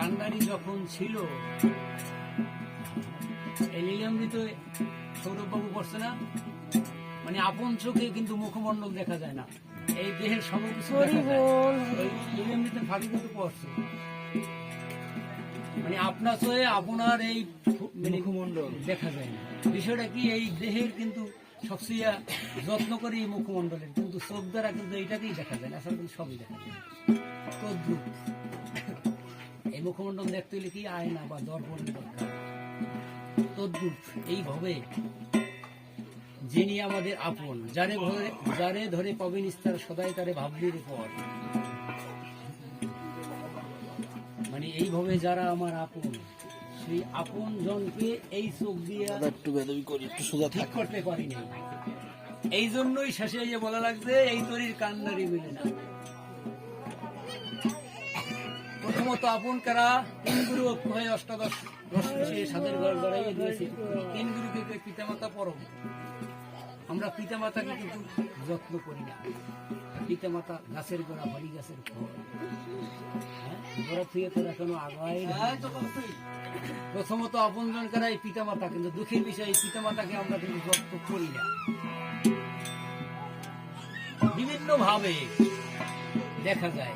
কান্ডারি যখন ছিল এই লীলামৃত সৌরভবাবু পড়ছে না, মানে আপন চোখে কিন্তু মুখমণ্ডল দেখা যায় না, এই দেহের সবকিছু দেখা যায়। ওই লীলামৃতের ফাঁকে কিন্তু পড়ছে, মানে আপনার চোখে আপনার এই মুখমণ্ডল দেখা যায় না। বিষয়টা কি, এই দেহের কিন্তু সবচেয়ে যত্ন করে এই মুখমণ্ডলের, কিন্তু চোখ দ্বারা কিন্তু এইটাকেই দেখা যায় না, আসলে কিন্তু সবই দেখা যায়। তদ্রূপ এই মুখমণ্ডল দেখতে হলে কি আয়না বা দর্পণের দরকার। তদ্রূপ এইভাবে যিনি আমাদের আপন, যারে ধরে পাবেন নিস্তার, সদাই তারে ভাবলির পর, মানে এইভাবে যারা আমার আপন, সেই আপন জনকে এই চোখ দিয়ে ঠিক করতে পারি না। এই জন্যই শেষে যে বলা লাগছে, এই তরির কান্নারি মিলে না। প্রথমত আপন কারা, তিন গুরু ঐক্য হয়ে অষ্টাদশ রসে সাদের ঘর গড়াইয়ে দিয়েছে। তিন গুরুকে পিতামাতা পরম। আমরা পিতামাতাকে কিন্তু যত্ন করি না। পিতামাতা গাছের গোড়া, হরি গাছের ফল, গোড়া থুয়ে তোরা কেন আগায়। প্রথমত আপনজন কারা এই পিতামাতা, কিন্তু দুঃখের বিষয় এই পিতামাতাকে আমরা কিন্তু যত্ন করি না। বিভিন্ন ভাবে দেখা যায়